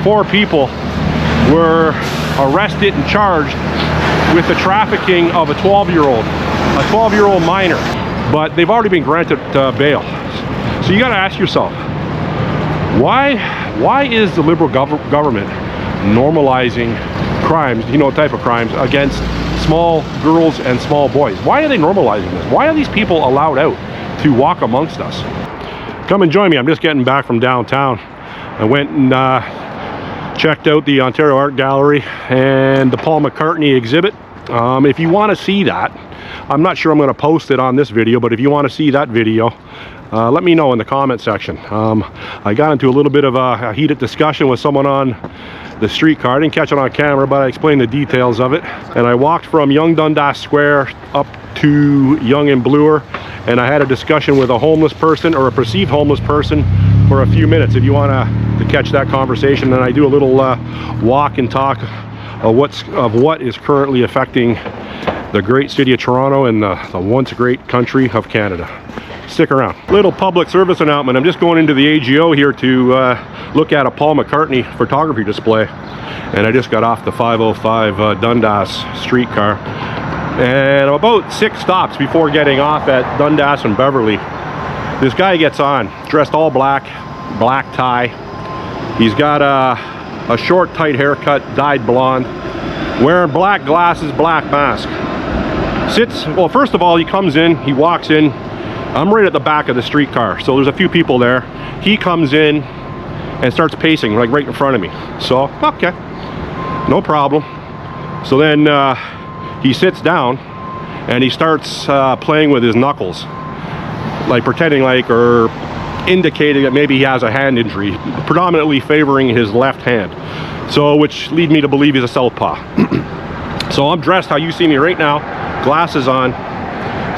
4 people were arrested and charged with the trafficking of a 12-year-old minor, but they've already been granted bail. So you got to ask yourself, why is the Liberal government normalizing crimes, you know, type of crimes against small girls and small boys? Why are they normalizing this? Why are these people allowed out to walk amongst us? Come and join me. I'm just getting back from downtown. I went and checked out the Ontario Art Gallery and the Paul McCartney exhibit. If you want to see that, I'm not sure I'm going to post it on this video, but if you want to see that video, let me know in the comment section. I got into a little bit of a heated discussion with someone on the streetcar. I didn't catch it on camera, but I explained the details of it. And I walked from Yonge Dundas Square up to Yonge and Bloor, and I had a discussion with a homeless person, or a perceived homeless person, for a few minutes. If you want to catch that conversation, then I do a little walk and talk of what is currently affecting the great city of Toronto and the once great country of Canada. Stick around. Little public service announcement. I'm just going into the AGO here to look at a Paul McCartney photography display, and I just got off the 505 Dundas streetcar, and I'm about 6 stops before getting off at Dundas and Beverly. This guy gets on, dressed all black tie. He's got a short, tight haircut, dyed blonde, wearing black glasses, black mask. Well, first of all, he comes in, he walks in. I'm right at the back of the streetcar, so there's a few people there. He comes in and starts pacing, like right in front of me. So, okay, no problem. So then he sits down and he starts playing with his knuckles, like pretending like, or indicating that maybe he has a hand injury, predominantly favoring his left hand. So, which leads me to believe he's a southpaw. So I'm dressed how you see me right now, glasses on.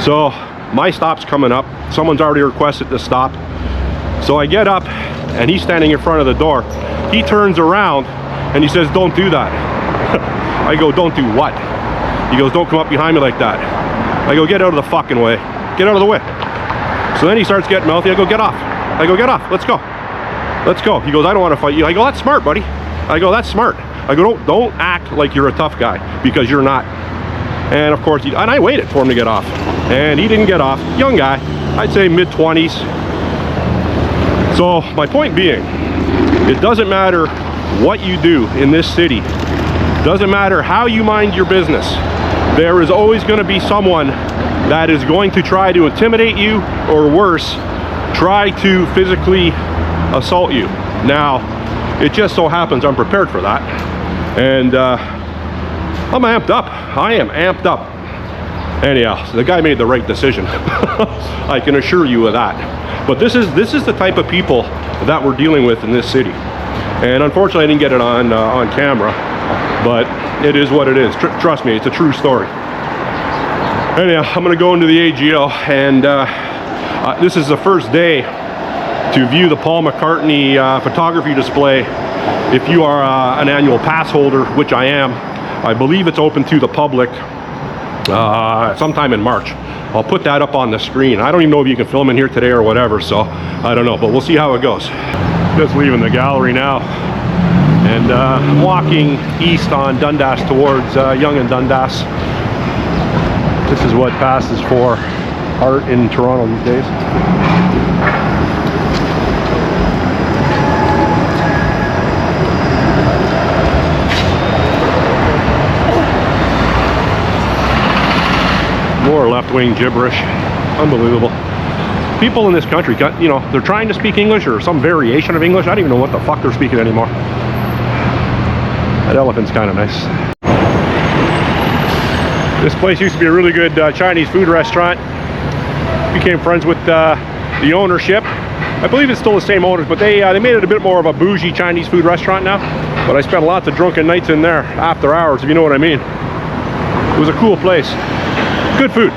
So my stop's coming up. Someone's already requested to stop. So I get up and he's standing in front of the door. He turns around and he says, "Don't do that." I go, "Don't do what?" He goes, "Don't come up behind me like that." I go, "Get out of the fucking way. Get out of the way." So then he starts getting mouthy. I go, "Get off." I go, "Get off. Let's go. Let's go." He goes, "I don't want to fight you." I go, "That's smart, buddy." I go, "That's smart." I go, don't act like you're a tough guy, because you're not. And of course, and I waited for him to get off, and he didn't get off. Young guy, I'd say mid-20s. So my point being, it doesn't matter what you do in this city. Doesn't matter how you mind your business. There is always going to be someone that is going to try to intimidate you, or worse, try to physically assault you. Now, it just so happens I'm prepared for that, and I'm amped up. I am amped up. Anyhow, so the guy made the right decision. I can assure you of that. But this is the type of people that we're dealing with in this city. And unfortunately, I didn't get it on camera, but it is what it is. Trust me, it's a true story. Anyhow, I'm going to go into the AGO, and this is the first day to view the Paul McCartney photography display. If you are an annual pass holder, which I am, I believe it's open to the public sometime in March. I'll put that up on the screen. I don't even know if you can film in here today or whatever, so I don't know, but we'll see how it goes. Just leaving the gallery now, and I'm walking east on Dundas towards Yonge and Dundas. This is what passes for art in Toronto these days. More left-wing gibberish. Unbelievable. People in this country, you know, they're trying to speak English or some variation of English. I don't even know what the fuck they're speaking anymore. That elephant's kind of nice. This place used to be a really good Chinese food restaurant. Became friends with the ownership. I believe it's still the same owners, but they made it a bit more of a bougie Chinese food restaurant now. But I spent lots of drunken nights in there after hours, if you know what I mean. It was a cool place. Good food.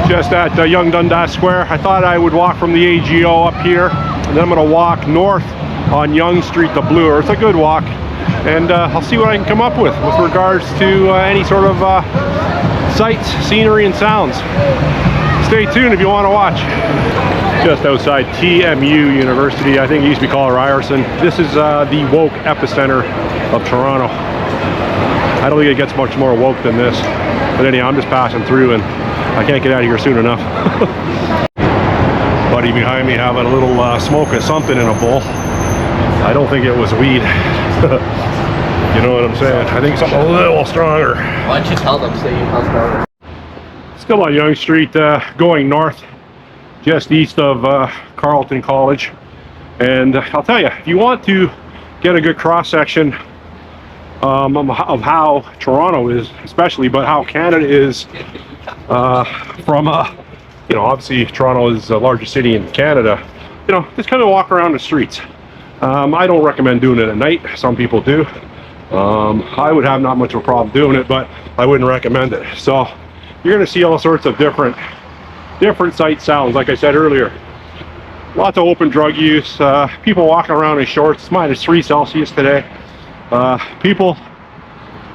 Just at Yonge Dundas Square. I thought I would walk from the AGO up here, and then I'm going to walk north on Yonge Street to Bloor. It's a good walk, and I'll see what I can come up with regards to any sort of sights, scenery, and sounds. Stay tuned if you want to watch. Just outside TMU University. I think it used to be called Ryerson. This is the woke epicenter of Toronto. I don't think it gets much more woke than this. But anyhow, I'm just passing through and I can't get out of here soon enough. Buddy behind me having a little smoke of something in a bowl. I don't think it was weed. You know what I'm saying? I think something a little stronger. Why don't you tell them so you how stronger? Still on Yonge Street, going north, just east of Carleton College. And I'll tell you, if you want to get a good cross-section of how Toronto is, especially, but how Canada is from, you know, obviously Toronto is the largest city in Canada, you know, just kind of walk around the streets. I don't recommend doing it at night. Some people do. I would have not much of a problem doing it, but I wouldn't recommend it. So you're going to see all sorts of different sight sounds. Like I said earlier, lots of open drug use, people walking around in shorts. It's -3 Celsius today. People,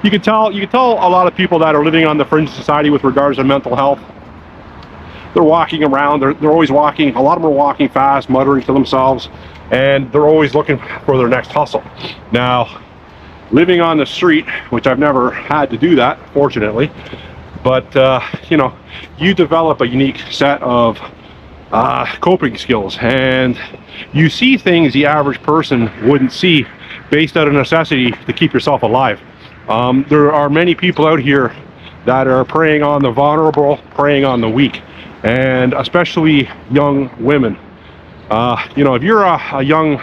you can tell a lot of people that are living on the fringe of society with regards to mental health. They're walking around, they're always walking, a lot of them are walking fast, muttering to themselves, and they're always looking for their next hustle. Now, living on the street, which I've never had to do that, fortunately, but you know, you develop a unique set of coping skills, and you see things the average person wouldn't see based out of necessity to keep yourself alive. There are many people out here that are preying on the vulnerable, preying on the weak, and especially young women. You know, if you're a young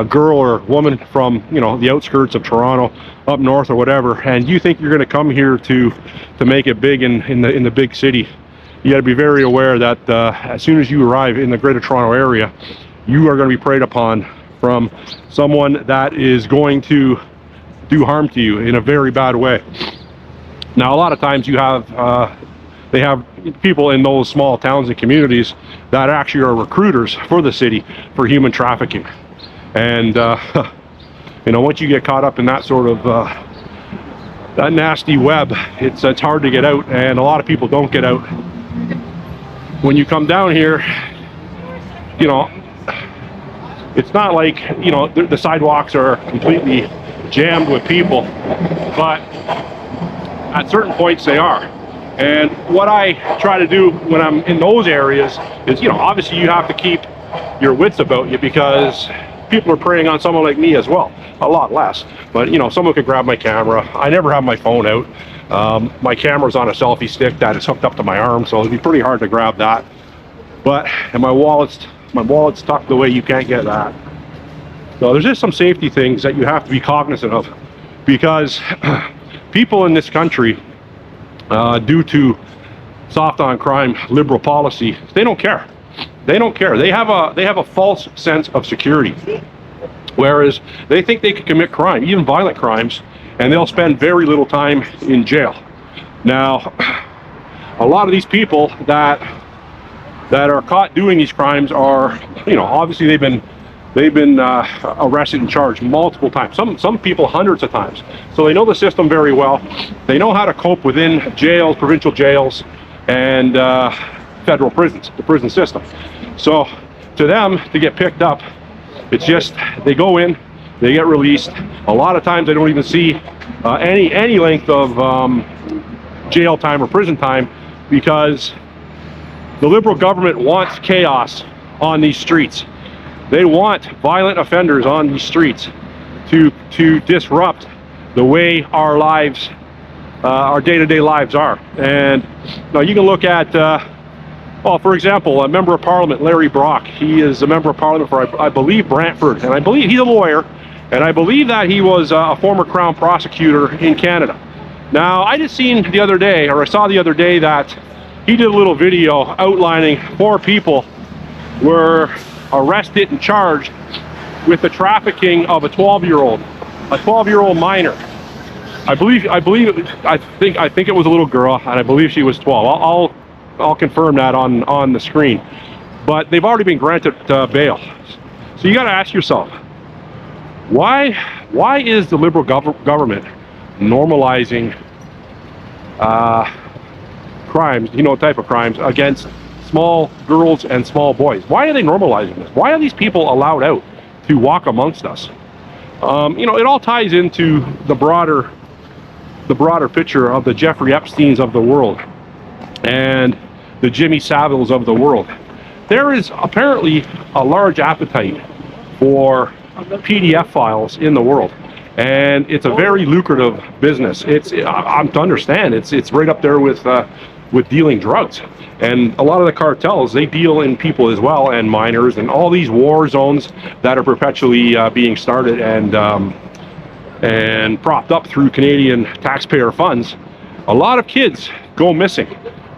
girl or woman from, you know, the outskirts of Toronto, up north or whatever, and you think you're going to come here to make it big in the big city, you got to be very aware that as soon as you arrive in the Greater Toronto area, you are going to be preyed upon from someone that is going to do harm to you in a very bad way. Now, a lot of times you have they have people in those small towns and communities that actually are recruiters for the city for human trafficking. And you know, once you get caught up in that sort of that nasty web, it's hard to get out, and a lot of people don't get out. When you come down here, you know, it's not like, you know, the sidewalks are completely jammed with people, but at certain points they are. And what I try to do when I'm in those areas is, you know, obviously you have to keep your wits about you, because people are preying on someone like me as well. A lot less, but you know, someone could grab my camera. I never have my phone out. My camera's on a selfie stick that is hooked up to my arm, so it'd be pretty hard to grab that. But, and my wallet's tucked away, you can't get that. So there's just some safety things that you have to be cognizant of, because people in this country, due to soft on crime liberal policy, they don't care. They don't care. They have a false sense of security, whereas they think they can commit crime, even violent crimes, and they'll spend very little time in jail. Now, a lot of these people that are caught doing these crimes are, you know, obviously they've been arrested and charged multiple times. Some people hundreds of times. So they know the system very well. They know how to cope within jails, provincial jails, and federal prisons, the prison system. So to them, to get picked up, it's just they go in, they get released. A lot of times they don't even see any length of jail time or prison time, because the Liberal government wants chaos on these streets. They want violent offenders on these streets to disrupt the way our lives, our day-to-day lives are. And now you can look at, well, for example, a member of Parliament, Larry Brock. He is a member of Parliament for, I believe, Brantford, and I believe he's a lawyer, and I believe that he was a former Crown prosecutor in Canada. Now, I just seen the other day, or I saw the other day, that he did a little video outlining 4 people were arrested and charged with the trafficking of a 12-year-old minor. I think it was a little girl, and I believe she was 12. I'll confirm that on the screen. But they've already been granted bail. So you got to ask yourself, why is the Liberal government normalizing crimes, you know, type of crimes against small girls and small boys. Why are they normalizing this? Why are these people allowed out to walk amongst us? You know, it all ties into the broader picture of the Jeffrey Epsteins of the world and the Jimmy Saviles of the world. There is apparently a large appetite for PDF files in the world, and it's a very lucrative business. I'm to understand it's right up there with dealing drugs. And a lot of the cartels, they deal in people as well, and minors, and all these war zones that are perpetually being started and propped up through Canadian taxpayer funds. A lot of kids go missing.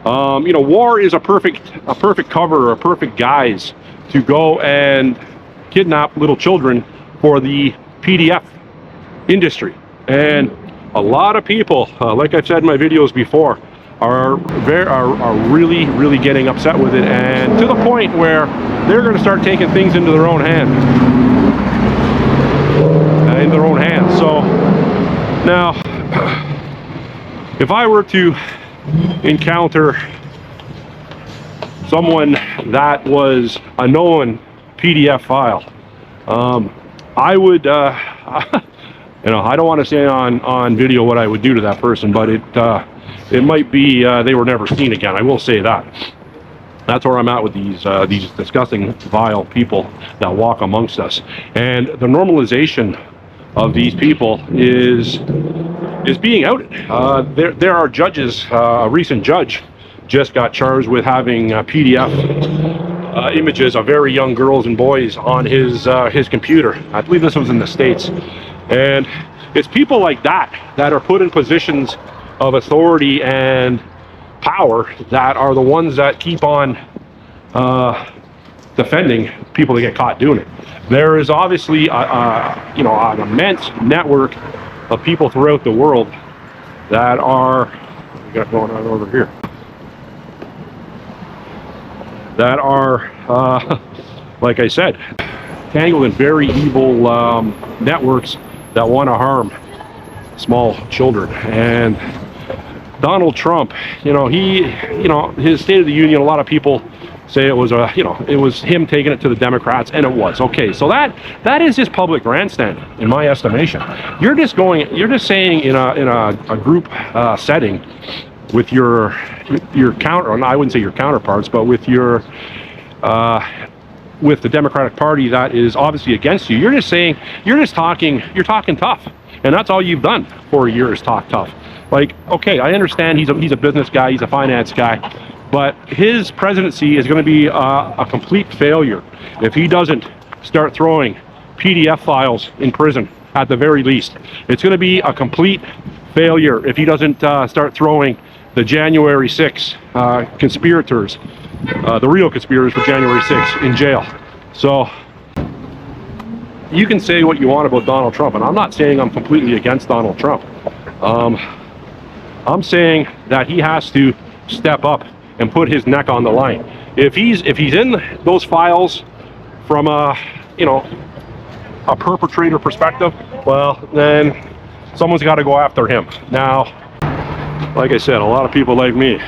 You know, war is a perfect cover, a perfect guise to go and kidnap little children for the PDF industry. And a lot of people, like I've said in my videos before, are really getting upset with it, and to the point where they're going to start taking things into their own hands. So now, if I were to encounter someone that was a known PDF file, I would, you know, I don't want to say on video what I would do to that person, but it might be they were never seen again. I will say that. That's where I'm at with these disgusting, vile people that walk amongst us, and the normalization of these people is being outed. There are judges. A recent judge just got charged with having PDF images of very young girls and boys on his computer. I believe this was in the States, and it's people like that are put in positions of authority and power that are the ones that keep on defending people that get caught doing it. There is obviously you know, an immense network of people throughout the world that are, what we got going on over here, that are like I said, tangled in very evil networks that want to harm small children. And Donald Trump, you know, his State of the Union, a lot of people say it was it was him taking it to the Democrats, and it was. Okay, so that is just public grandstanding, in my estimation. You're just saying in a group setting with your counter, and I wouldn't say your counterparts, but with your with the Democratic Party that is obviously against you. You're talking tough, and that's all you've done for a year is talk tough. Like, okay, I understand he's a business guy, he's a finance guy, but his presidency is going to be a complete failure if he doesn't start throwing PDF files in prison at the very least. It's going to be a complete failure if he doesn't start throwing the January 6 conspirators, the real conspirators for January 6 in jail. So you can say what you want about Donald Trump, and I'm not saying I'm completely against Donald Trump. I'm saying that he has to step up and put his neck on the line. If he's in those files from a perpetrator perspective, well, then someone's got to go after him. Now, like I said, a lot of people like me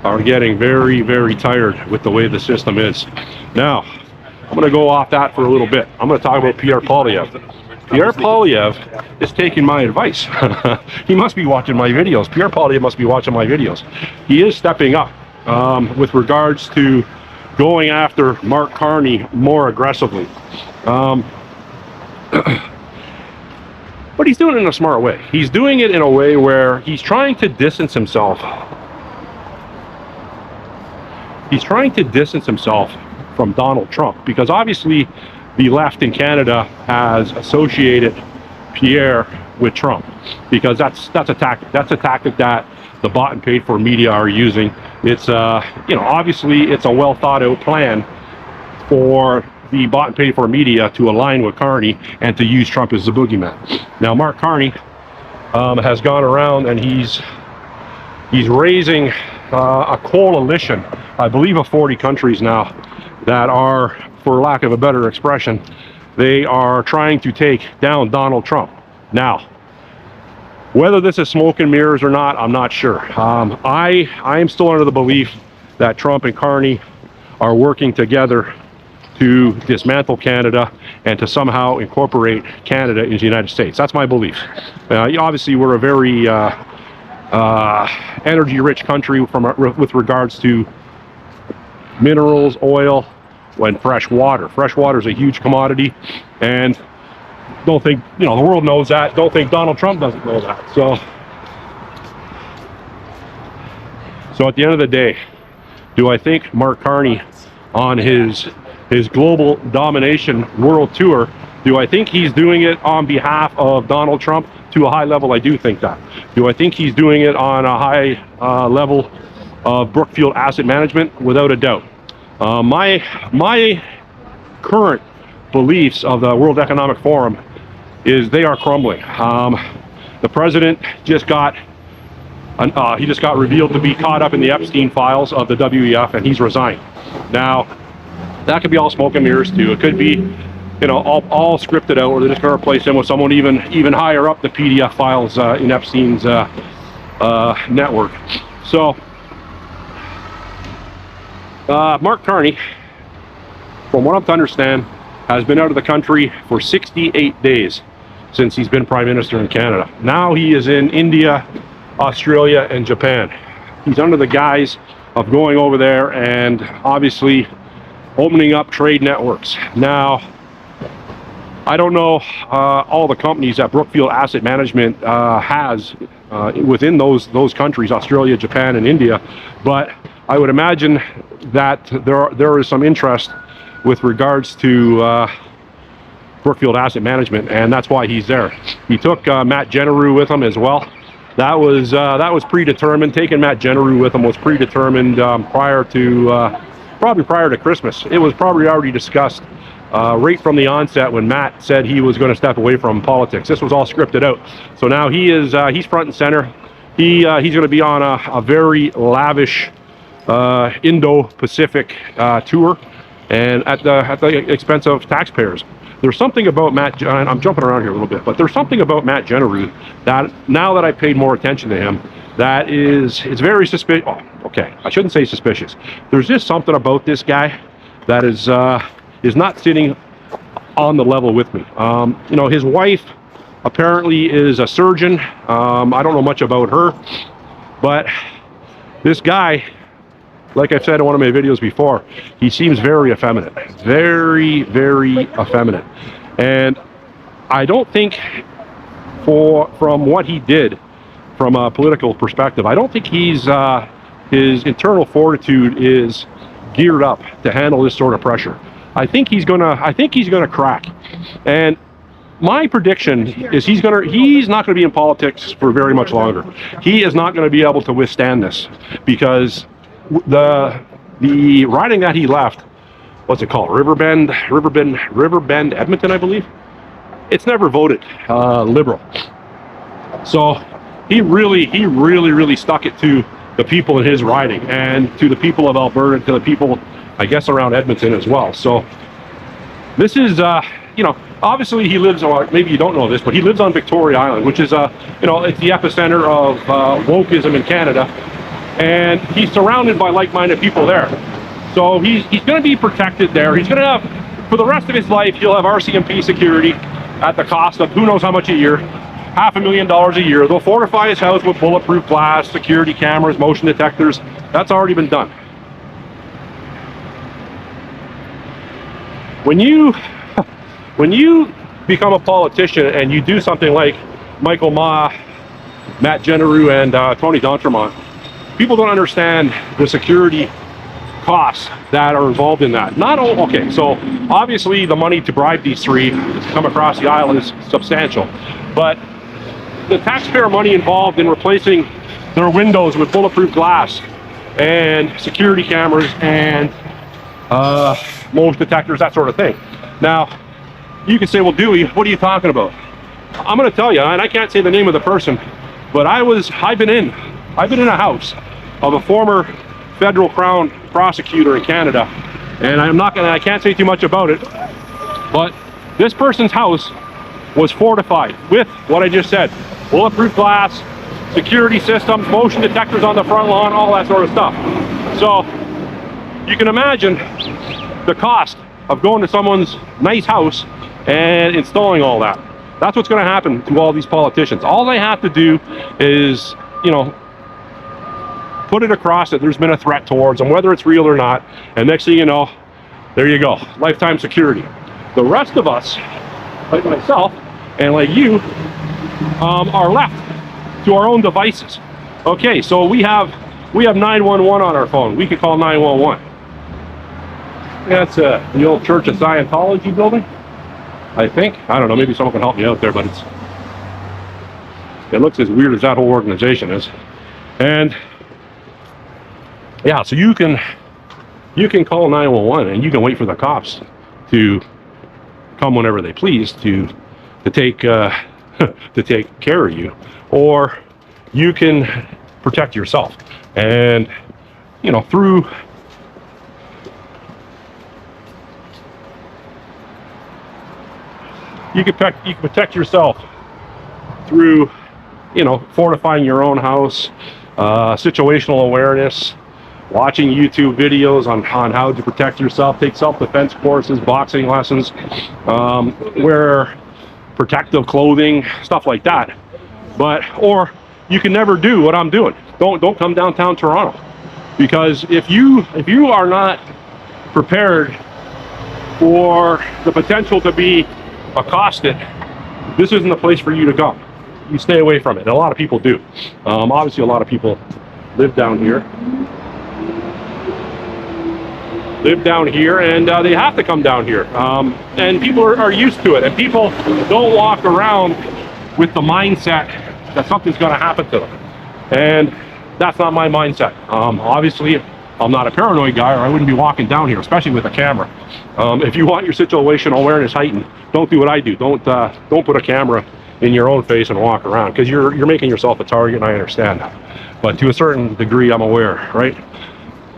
are getting very, very tired with the way the system is. Now, I'm going to go off that for a little bit. I'm going to talk about Pierre Poilievre. Pierre Poilievre is taking my advice. He must be watching my videos. Pierre Poilievre must be watching my videos. He is stepping up with regards to going after Mark Carney more aggressively. But he's doing it in a smart way. He's doing it in a way where he's trying to distance himself. He's trying to distance himself from Donald Trump, because obviously the left in Canada has associated Pierre with Trump, because that's a tactic. That's a tactic that the bought and paid for media are using. It's obviously it's a well thought out plan for the bought and paid for media to align with Carney and to use Trump as the boogeyman. Now, Mark Carney has gone around and he's raising a coalition, I believe, of 40 countries now that are, for lack of a better expression, they are trying to take down Donald Trump. Now, whether this is smoke and mirrors or not, I'm not sure. I am still under the belief that Trump and Carney are working together to dismantle Canada and to somehow incorporate Canada into the United States. That's my belief. Obviously, we're a very energy-rich country with regards to minerals, oil, and fresh water. Fresh water is a huge commodity, and don't think, the world knows that. Don't think Donald Trump doesn't know that. So at the end of the day, do I think Mark Carney on his global domination world tour, do I think he's doing it on behalf of Donald Trump? To a high level, I do think that. Do I think he's doing it on a high level of Brookfield Asset Management? Without a doubt. My current beliefs of the World Economic Forum is they are crumbling. The president just got revealed to be caught up in the Epstein files of the WEF, and he's resigned. Now, that could be all smoke and mirrors too. It could be, all scripted out, or they're just going to replace him with someone even higher up the PDF files in Epstein's network. So, Mark Carney, from what I'm to understand, has been out of the country for 68 days since he's been Prime Minister in Canada. Now he is in India, Australia, and Japan. He's under the guise of going over there and obviously opening up trade networks. Now, I don't know all the companies that Brookfield Asset Management has within those countries, Australia, Japan, and India, but I would imagine that there is some interest with regards to Brookfield Asset Management, and that's why he's there. He took Matt Genereux with him as well. That was predetermined. Taking Matt Genereux with him was predetermined probably prior to Christmas. It was probably already discussed right from the onset when Matt said he was going to step away from politics. This was all scripted out. So now he's front and center. He's going to be on a very lavish Indo-Pacific tour, and at the expense of taxpayers. There's something about Matt, I'm jumping around here a little bit, but there's something about Matt Genereux that, now that I've paid more attention to him, that it's very suspicious. Oh, okay, I shouldn't say suspicious. There's just something about this guy that is not sitting on the level with me. His wife apparently is a surgeon. I don't know much about her, but this guy, like I've said in one of my videos before, he seems very effeminate. Very, very effeminate. And I don't think, from what he did, from a political perspective, I don't think his internal fortitude is geared up to handle this sort of pressure. I think he's gonna crack. And my prediction is he's not gonna be in politics for very much longer. He is not gonna be able to withstand this, because the riding that he left, what's it called, Riverbend, Edmonton, I believe, it's never voted Liberal. So he really stuck it to the people in his riding, and to the people of Alberta, to the people, I guess, around Edmonton as well. So this is, obviously he lives, or maybe you don't know this, but he lives on Victoria Island, which is, it's the epicenter of wokeism in Canada. And he's surrounded by like-minded people there. So he's going to be protected there. He's going to have, for the rest of his life, he'll have RCMP security at the cost of who knows how much a year, $500,000 a year. They'll fortify his house with bulletproof glass, security cameras, motion detectors. That's already been done. When you become a politician and you do something like Michael Ma, Matt Genereux, and Tony D'Entremont, people don't understand the security costs that are involved in that. Okay, so obviously the money to bribe these three to come across the aisle is substantial, but the taxpayer money involved in replacing their windows with bulletproof glass and security cameras and motion detectors, that sort of thing. Now, you can say, well, Dewey, what are you talking about? I'm going to tell you, and I can't say the name of the person, but I've been in a house of a former federal crown prosecutor in Canada, and I can't say too much about it, but this person's house was fortified with what I just said: bulletproof glass, security systems, motion detectors on the front lawn, all that sort of stuff. So you can imagine the cost of going to someone's nice house and installing all that. That's what's going to happen to all these politicians. All they have to do is, you know, put it across that there's been a threat towards them, whether it's real or not, and next thing you know, there you go, lifetime security. The rest of us, like myself and like you, are left to our own devices. Okay, so we have 911 on our phone. We could call 911. That's the old Church of Scientology building, I think. I don't know, maybe someone can help me out there, but it looks as weird as that whole organization is. And yeah, so you can call 911 and you can wait for the cops to come whenever they please to take to take care of you, or you can protect yourself. And you know, through you can protect yourself through, you know, fortifying your own house, situational awareness, watching YouTube videos on how to protect yourself, take self-defense courses, boxing lessons, wear protective clothing, stuff like that. But, or you can never do what I'm doing. Don't come downtown Toronto, because if you are not prepared for the potential to be accosted, this isn't the place for you to go. You stay away from it. And a lot of people do. Obviously, a lot of people live down here, and they have to come down here. And people are used to it. And people don't walk around with the mindset that something's going to happen to them. And that's not my mindset. Obviously, I'm not a paranoid guy, or I wouldn't be walking down here, especially with a camera. If you want your situational awareness heightened, don't do what I do. Don't put a camera in your own face and walk around, because you're making yourself a target, and I understand that. But to a certain degree, I'm aware, right?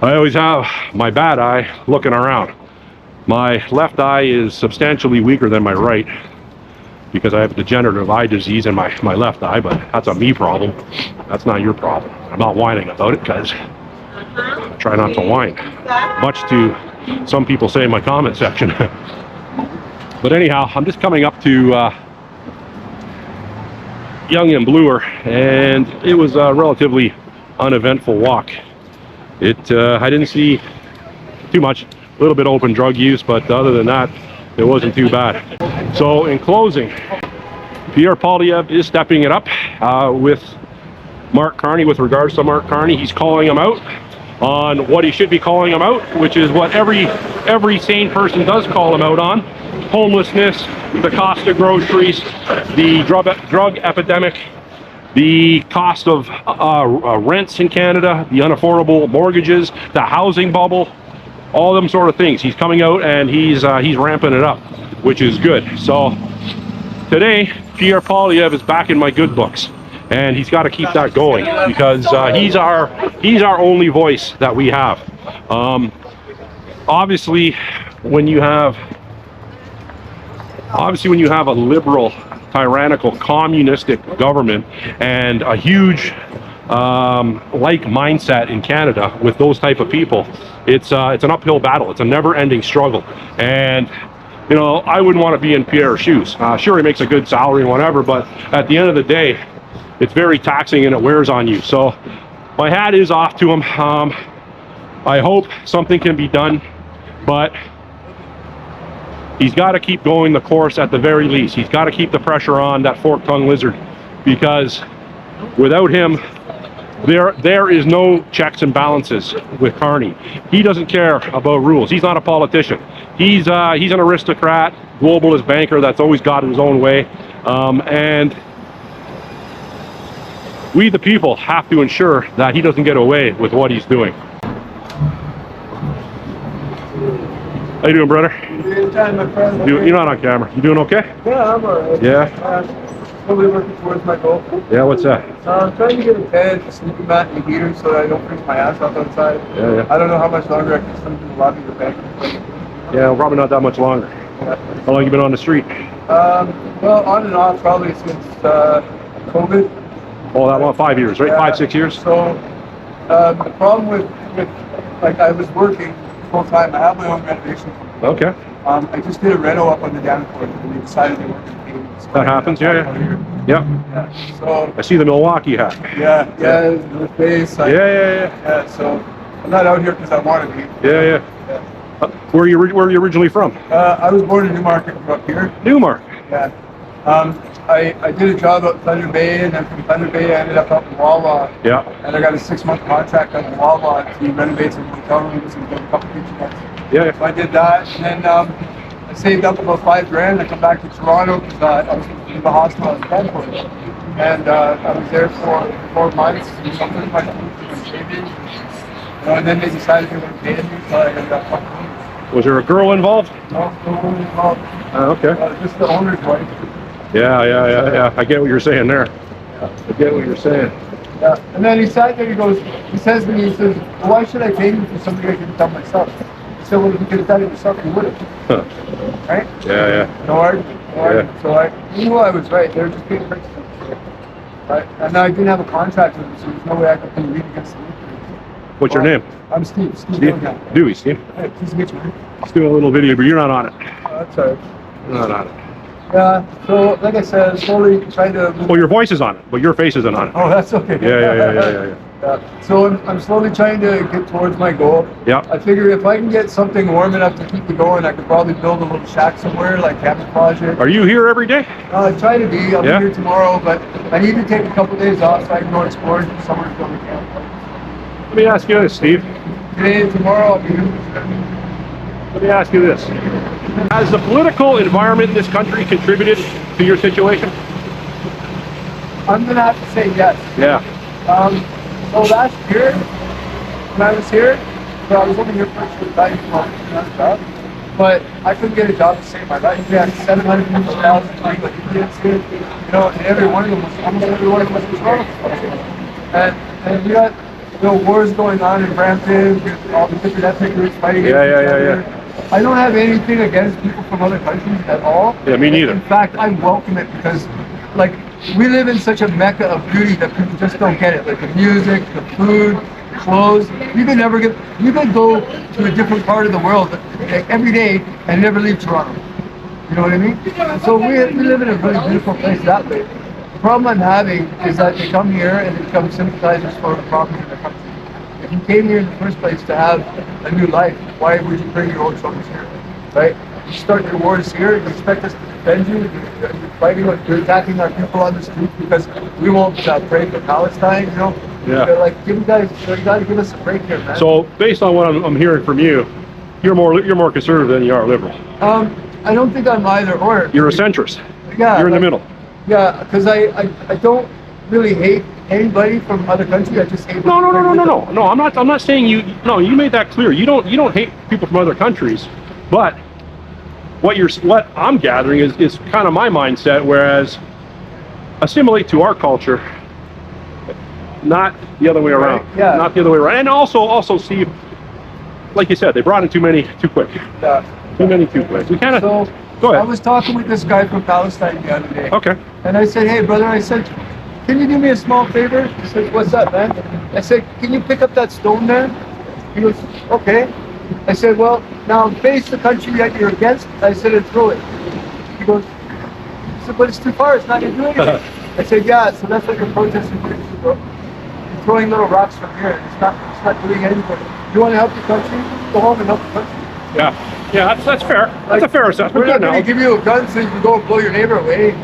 I always have my bad eye looking around. My left eye is substantially weaker than my right, because I have degenerative eye disease in my left eye, but that's a me problem. That's not your problem. I'm not whining about it, because I try not to whine, much to some people say in my comment section. But anyhow, I'm just coming up to Yonge and Bloor, and it was a relatively uneventful walk. I didn't see too much, a little bit open drug use, but other than that, it wasn't too bad. So in closing, Pierre Poilievre is stepping it up with Mark Carney. With regards to Mark Carney, he's calling him out on what he should be calling him out, which is what every sane person does call him out on: homelessness, the cost of groceries, the drug epidemic, the cost of rents in Canada, the unaffordable mortgages, the housing bubble, all them sort of things. He's coming out and he's ramping it up, which is good. So today, Pierre Poilievre is back in my good books, and he's got to keep that going, because he's our only voice that we have. Obviously, when you have a liberal, tyrannical, communistic government and a huge like mindset in Canada with those type of people, it's an uphill battle. It's a never-ending struggle. And you know, I wouldn't want to be in Pierre's shoes. Sure, he makes a good salary and whatever, but at the end of the day, it's very taxing and it wears on you. So my hat is off to him. I hope something can be done, but he's got to keep going the course at the very least. He's got to keep the pressure on that fork-tongued lizard, because without him, there is no checks and balances with Carney. He doesn't care about rules. He's not a politician. He's an aristocrat, globalist banker that's always got his own way. And we, the people, have to ensure that he doesn't get away with what he's doing. How you doing, brother? Good time, my friend. You're not on camera. You doing okay? Yeah, I'm alright. Yeah? Probably working towards my goal. Yeah, what's that? I'm trying to get a bed, a sleeping mat, and a heater so that I don't freeze my ass off outside. Yeah. I don't know how much longer I can sleep in the lobby of the bank. Yeah, well, probably not that much longer. Yeah. How long you been on the street? Well, on and off probably since COVID. Oh, that long, 5 years, right? Yeah. 5-6 years? So the problem with like I was working full time. I have my own renovation company. Okay. I just did a reno up on the Davenport, and they decided they weren't going to pay me. So That happens, yeah. Yeah. So I see the Milwaukee hat. Yeah, the face. Yeah. So I'm not out here because I want to be. Yeah. Where are you originally from? I was born in Newmarket, grew up here. Newmarket. Yeah. I did a job at Thunder Bay, and then from Thunder Bay I ended up in Wawa. Yeah. And I got a 6-month contract at Wawa to renovate some hotel rooms and build a couple kitchenettes. Yeah. So I did that, and then I saved up about $5,000. I come back to Toronto because I was in the hospital in Davenport, and I was there for 4 months. Something with my teeth and shaving, and then they decided they weren't paying me, so I ended up fucking home. Was there a girl involved? No one involved. Okay. Just the owner's wife. Yeah. I get what you're saying there. I get what you're saying. Yeah. And then he sat there, he says to me, well, why should I pay you for something I could have done myself? He said, well, if you could have done it yourself, you would have. Huh. Right? Yeah. No argument. So I knew I was right. They were just paying bricks. Right? And I didn't have a contract with them, so there's no way I could compete against them. What's your name? I'm Steve. Dewey, Steve. Hey, please meet you, man. Let's do a little video, but you're not on it. That's all right. You're not on it. Yeah, so like I said, slowly trying to... Well, your voice is on it, but your face isn't on it. Oh, that's okay. Yeah. So I'm slowly trying to get towards my goal. Yeah. I figure if I can get something warm enough to keep me going, I could probably build a little shack somewhere, like camouflage it. Are you here every day? I try to be. I'll Yeah. be here tomorrow, but I need to take a couple days off so I can go explore somewhere to build a camp. Let me ask you this, Steve. Today and tomorrow I'll be here. Let me ask you this. Has the political environment in this country contributed to your situation? I'm going to have to say yes. Yeah. So last year, when I was here, so I was only here for a short time, job, but I couldn't get a job to save my life. We had 750,000 legal Indians here, and every one of them was, almost every one of them was in Toronto. And we got, wars going on in Brampton, with all the different ethnic groups fighting against each other. I don't have anything against people from other countries at all. Yeah, me neither. In fact, I welcome it because, we live in such a mecca of beauty that people just don't get it. Like the music, the food, clothes. You could go to a different part of the world every day and never leave Toronto. You know what I mean? So we live in a really beautiful place that way. The problem I'm having is that they come here and they become sympathizers for the problems in their country. If you came here in the first place to have a new life, why would you bring your own troubles here, right? You start your wars here, you expect us to defend you, you're fighting, you're attacking our people on the street because we won't pray for Palestine, Yeah. They're like, you gotta give us a break here, man. So, based on what I'm hearing from you, you're more conservative than you are liberal. I don't think I'm either or. You're a centrist. Yeah. You're in the middle. Yeah, because I don't really hate anybody from other countries. I just hate. No. I'm not saying you. No, you made that clear. You don't hate people from other countries, but what I'm gathering is kind of my mindset. Whereas assimilate to our culture, not the other way around. Right, yeah. Not the other way around. And also, Steve, like you said, they brought in too many too quick. Yeah. Too many too quick. We kind of. So, go ahead. I was talking with this guy from Palestine the other day. Okay. And I said, hey brother, can you do me a small favor? He said, what's up, man? I said, can you pick up that stone there? He goes, okay. I said, well, now face the country that you're against. I said, and throw it. He goes, I said, but it's too far. It's not going to do anything. I said, yeah, so that's what the protesters are doing, bro. You're throwing little rocks from here. It's not doing anything. You want to help the country? Go home and help the country. Yeah, that's fair. That's a fair assessment. We're not going to give you a gun so you can go and blow your neighbor away.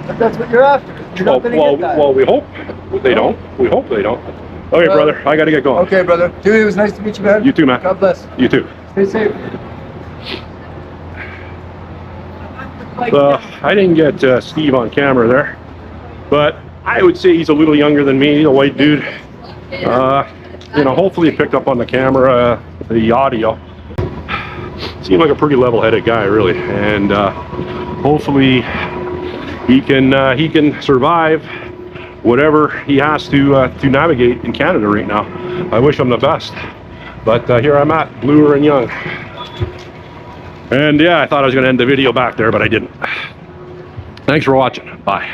But that's what you're after. You're not going to get that. Well, we hope they don't. We hope they don't. Okay, brother, I got to get going. Okay, brother. Dude, it was nice to meet you, man. You too, man. God bless. You too. Stay safe. I didn't get Steve on camera there, but I would say he's a little younger than me. He's a white dude. Hopefully he picked up on the camera, the audio. Seemed like a pretty level-headed guy, really, and hopefully he can survive whatever he has to navigate in Canada right now. I wish him the best, but here I'm at Bloor and Yonge, and yeah, I thought I was going to end the video back there, but I didn't. Thanks for watching. Bye.